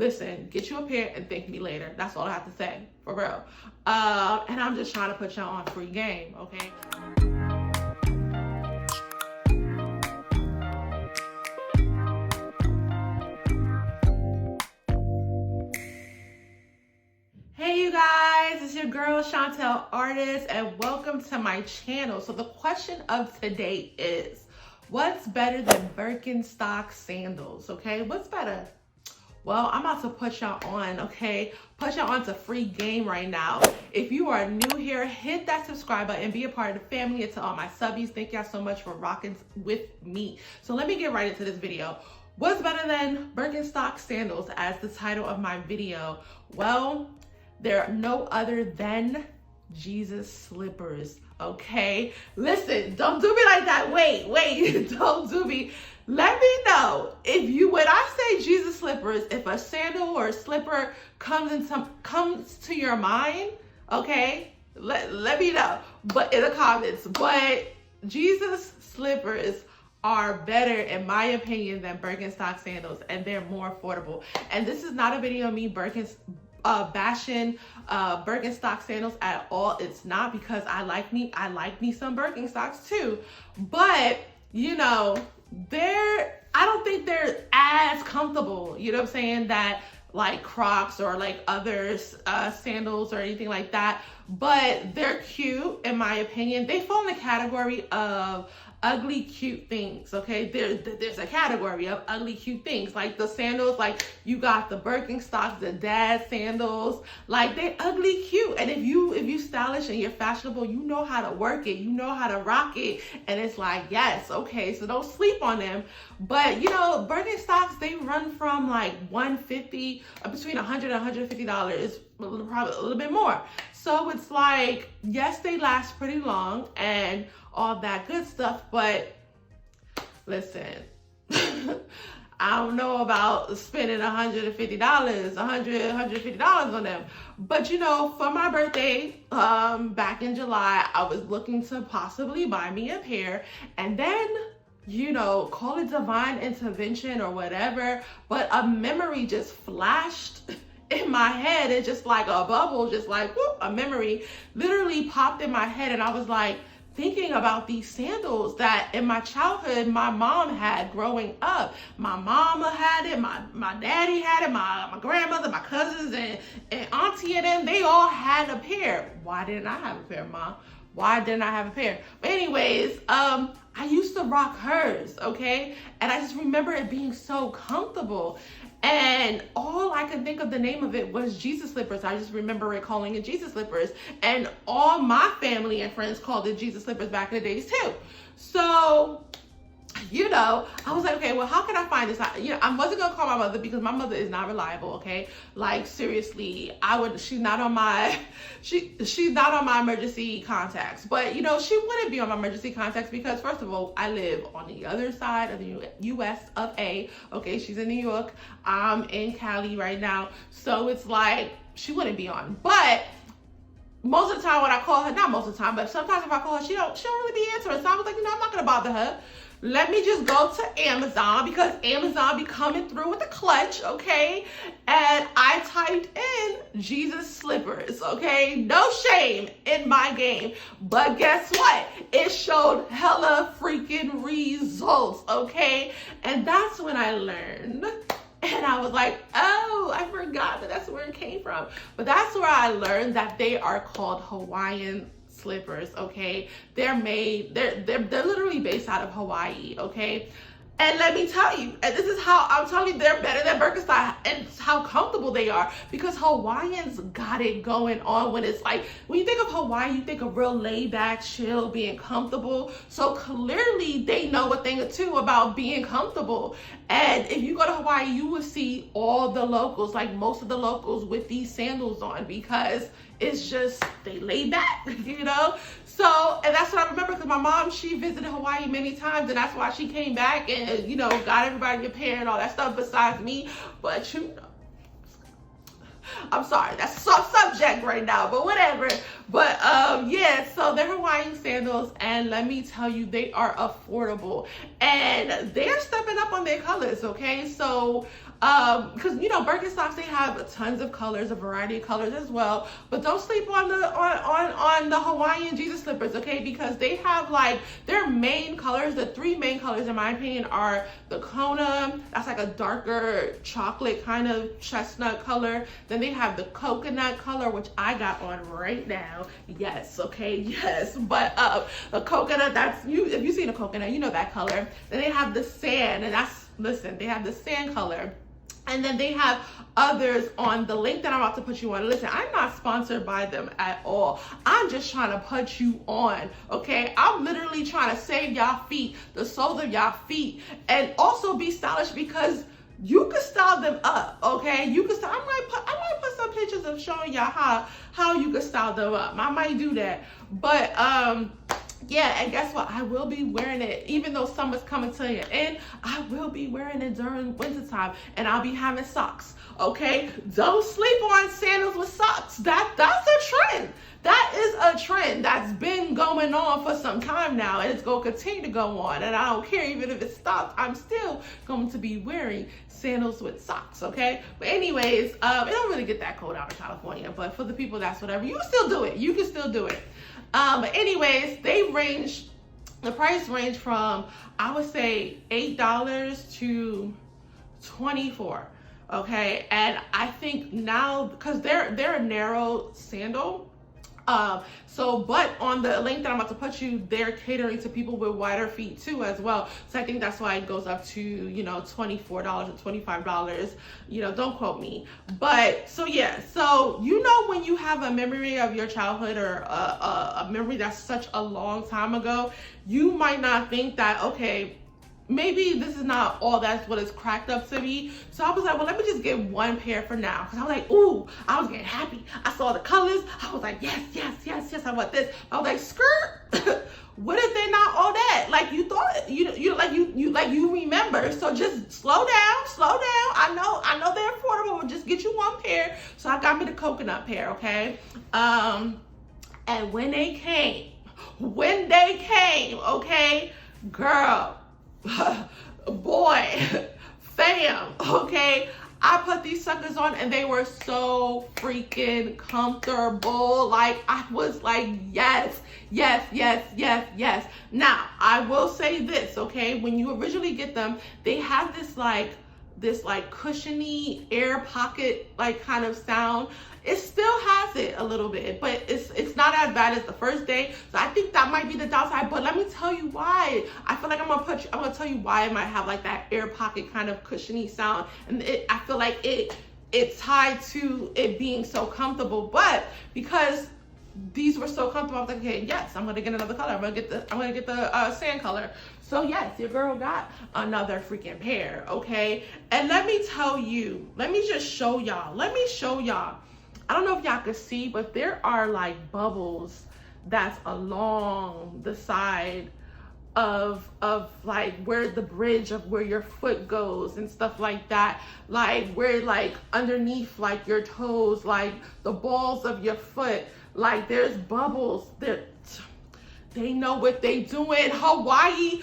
Listen, get you a pair and thank me later. That's all I have to say, for real. And I'm just trying to put y'all on free game, okay? Hey you guys, it's your girl Chantel Artist, and welcome to my channel. So the question of today is, what's better than Birkenstock sandals? Okay, what's better? Well, I'm about to put y'all on, okay? Put y'all on to free game right now. If you are new here, hit that subscribe button and be a part of the family. And to all my subbies, thank y'all so much for rocking with me. So let me get right into this video. What's better than Birkenstock sandals as the title of my video? Well, they're no other than Jesus slippers, okay? Listen, don't do me like that. Wait, don't do me. Let me know when I say Jesus slippers, if a sandal or a slipper comes to your mind, okay? Let me know, but in the comments. But Jesus slippers are better, in my opinion, than Birkenstock sandals, and they're more affordable. And this is not a video of me bashing Birkenstock sandals at all. It's not, because I like me some Birkenstocks too, but you know, I don't think they're as comfortable, you know what I'm saying, that like Crocs or like other sandals or anything like that. But they're cute, in my opinion. They fall in the category of ugly cute things, okay? There's a category of ugly cute things, like the sandals, like you got the Birkenstocks, the dad sandals, like they're ugly cute. And if you stylish and you're fashionable, you know how to work it, you know how to rock it, and it's like, yes, okay, so don't sleep on them. But you know, Birkenstocks, they run from like $150, between $100 and $150, probably a little bit more. So it's like, yes, they last pretty long and all that good stuff, but listen, I don't know about spending $150, $150 on them. But you know, for my birthday, back in July, I was looking to possibly buy me a pair, and then, you know, call it divine intervention or whatever, but a memory just flashed in my head. It's just like a bubble, just like whoop, a memory literally popped in my head, and I was like thinking about these sandals that in my childhood my mom had growing up. My mama had it, my daddy had it, my grandmother, my cousins, and auntie and them, they all had a pair. Why didn't I have a pair, Mom? Why didn't I have a pair? But anyways, I used to rock hers, okay? And I just remember it being so comfortable. And all I could think of the name of it was Jesus slippers. I just remember it calling it Jesus slippers. And all my family and friends called it Jesus slippers back in the days too. So, you know, I was like, okay, well, how can I find this? You know, I wasn't gonna call my mother because my mother is not reliable, okay? Like seriously, she's not on my emergency contacts. But you know, she wouldn't be on my emergency contacts because first of all, I live on the other side of the US of A, okay? She's in New York, I'm in Cali right now. So it's like, she wouldn't be on. But most of the time when I call her, not most of the time, but sometimes if I call her, she don't really be answering. So I was like, you know, I'm not gonna bother her. Let me just go to Amazon, because Amazon be coming through with the clutch, okay? And I typed in Jesus slippers, okay? No shame in my game. But guess what? It showed hella freaking results, okay? And that's when I learned. And I was like, oh, I forgot that's where it came from. But that's where I learned that they are called Hawaiian slippers, okay? They're literally based out of Hawaii, okay? And let me tell you, and this is how I'm telling you, they're better than Birkenstock, and how comfortable they are, because Hawaiians got it going on. When it's like, when you think of Hawaii, you think of real laid back, chill, being comfortable. So clearly they know a thing or two about being comfortable. And if you go to Hawaii, you will see all the locals, like most of the locals, with these sandals on, because it's just, they lay back, you know? So, and that's what I remember, because my mom, she visited Hawaii many times, and that's why she came back and, you know, got everybody a pair and all that stuff besides me. But you know, I'm sorry, that's a soft subject right now, but whatever. But yeah, so they're Hawaiian sandals, and let me tell you, they are affordable, and they're stepping up on their colors, okay? So because you know Birkenstocks, they have tons of colors, a variety of colors as well. But don't sleep on the Hawaiian Jesus slippers, okay? Because they have like their main colors. The three main colors, in my opinion, are the Kona. That's like a darker chocolate kind of chestnut color. Then they have the coconut color, which I got on right now. Yes, okay, yes. But the coconut, that's you. If you've seen a coconut, you know that color. Then they have the sand, and they have the sand color. And then they have others on the link that I'm about to put you on. Listen, I'm not sponsored by them at all. I'm just trying to put you on, okay? I'm literally trying to save y'all feet, the soles of y'all feet, and also be stylish because you can style them up, okay? You can style. I might put some pictures of showing y'all how you can style them up. I might do that, but yeah, and guess what? I will be wearing it, even though summer's coming to an end. I will be wearing it during wintertime, and I'll be having socks, okay? Don't sleep on sandals with socks. That's a trend. That is a trend that's been going on for some time now, and it's going to continue to go on. And I don't care, even if it stops, I'm still going to be wearing sandals with socks, okay? But anyways, it don't really get that cold out in California, but for the people that's whatever, you can still do it. You can still do it. But anyways, the price range from, I would say, $8 to $24, okay? And I think now, because they're a narrow sandal, but on the link that I'm about to put you, they're catering to people with wider feet too as well. So I think that's why it goes up to, you know, $24 or $25. You know, don't quote me. But so yeah, so you know when you have a memory of your childhood or a memory that's such a long time ago, you might not think that, okay, maybe this is not all that's what it's cracked up to be. So I was like, well, let me just get one pair for now. Because I was like, ooh, I was getting happy. I saw the colors. I was like, yes, I want this. I was like, skirt. What if they're not all that? Like you thought, you remember. So just slow down. I know they're affordable, but just get you one pair. So I got me the coconut pair, okay? And when they came, okay, girl, boy, fam, okay, I put these suckers on and they were so freaking comfortable. Like I was like, yes. Now I will say this, okay, when you originally get them, they have this cushiony air pocket like kind of sound. It still has it a little bit, but it's not as bad as the first day. So I think that might be the downside. But let me tell you why. I feel like I'm gonna tell you why it might have like that air pocket kind of cushiony sound, and I feel like it's tied to it being so comfortable. But because these were so comfortable, I was like, okay, yes, I'm gonna get another color. I'm gonna get the sand color. So yes, your girl got another freaking pair, okay? And let me just show y'all. I don't know if y'all can see, but there are like bubbles that's along the side of like where the bridge of where your foot goes and stuff like that, like where like underneath like your toes, like the balls of your foot, like there's bubbles there. They know what they doing. Hawaiians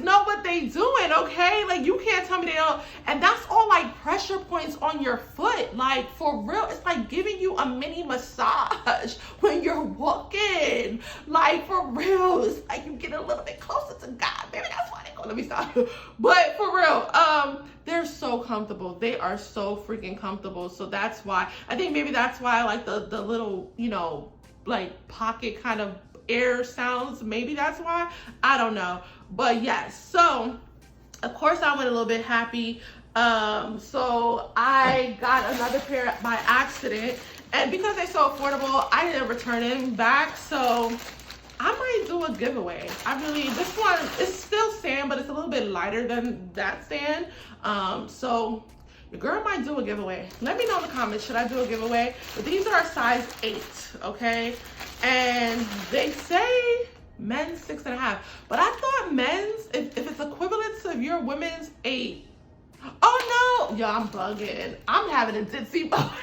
know what they doing, okay? Like you can't tell me they don't. And that's all like pressure points on your foot. Like for real, it's like giving you a mini massage when you're walking. Like for real, it's like you get a little bit closer to God. Maybe that's why they go. Let me stop. But for real, they're so comfortable. They are so freaking comfortable. So that's why, I think maybe that's why I like the little, you know, like pocket kind of air sounds. Maybe that's why, I don't know. But yes, so of course I went a little bit happy. So I got another pair by accident, and because they're so affordable, I didn't return them back. So I might do a giveaway. This one is still sand, but it's a little bit lighter than that sand. So your girl might do a giveaway. Let me know in the comments, should I do a giveaway? But these are a size 8, okay? And they say men's 6.5. But I thought men's, if it's equivalent to your women's 8. Oh no, yo, I'm bugging. I'm having a ditzy moment.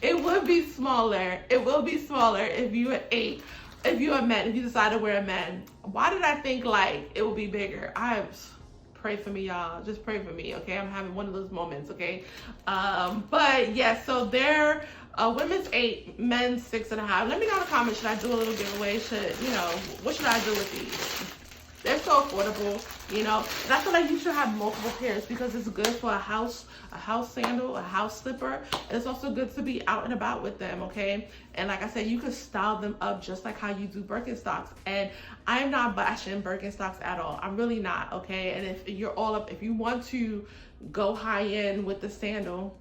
It would be smaller. It will be smaller if you at 8. If you're a man, if you decide to wear a man. Why did I think like it would be bigger? pray for me, y'all. Just pray for me, okay? I'm having one of those moments, okay? But yeah, so they're women's 8, men's 6.5. Let me know in the comments, should I do a little giveaway? What should I do with these? They're so affordable, you know. And I feel like you should have multiple pairs because it's good for a house sandal, a house slipper. And it's also good to be out and about with them, okay? And like I said, you can style them up just like how you do Birkenstocks. And I'm not bashing Birkenstocks at all. I'm really not, okay? And if you want to go high end with the sandal,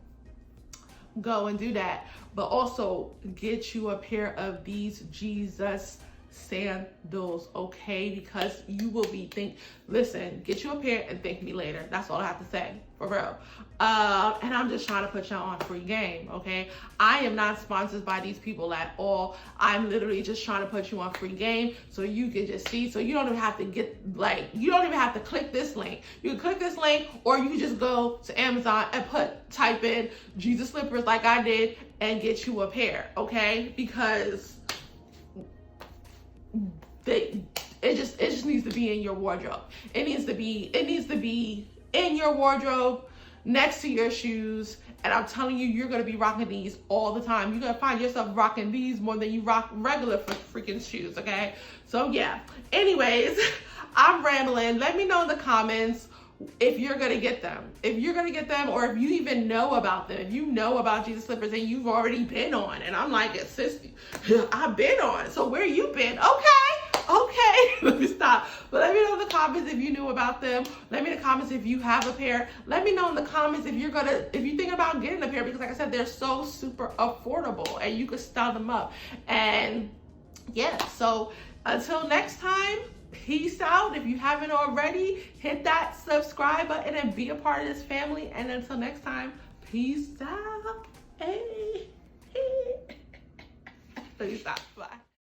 go and do that. But also get you a pair of these Jesus sandals, okay? Because you will be listen, get you a pair and thank me later. That's all I have to say, for real. And I'm just trying to put y'all on free game, okay? I am not sponsored by these people at all. I'm literally just trying to put you on free game so you can just see, so you don't even have to you don't even have to click this link. You can click this link, or you can just go to Amazon and type in Jesus slippers like I did and get you a pair, okay? Because it just needs to be in your wardrobe. It needs to be in your wardrobe next to your shoes. And I'm telling you, you're gonna be rocking these all the time. You're gonna find yourself rocking these more than you rock regular freaking shoes, okay? So yeah, anyways, I'm rambling. Let me know in the comments if you're gonna get them. If you're gonna get them, or if you even know about them. If you know about Jesus slippers and you've already been on. And I'm like, sis, I've been on. So where you been? Okay, let me stop. But let me know in the comments if you knew about them. Let me know in the comments if you have a pair. Let me know in the comments if you're thinking about getting a pair, because like I said, they're so super affordable and you can style them up. And yeah, so until next time, peace out. If you haven't already, hit that subscribe button and be a part of this family. And until next time, peace out. Hey. Let me stop. Bye.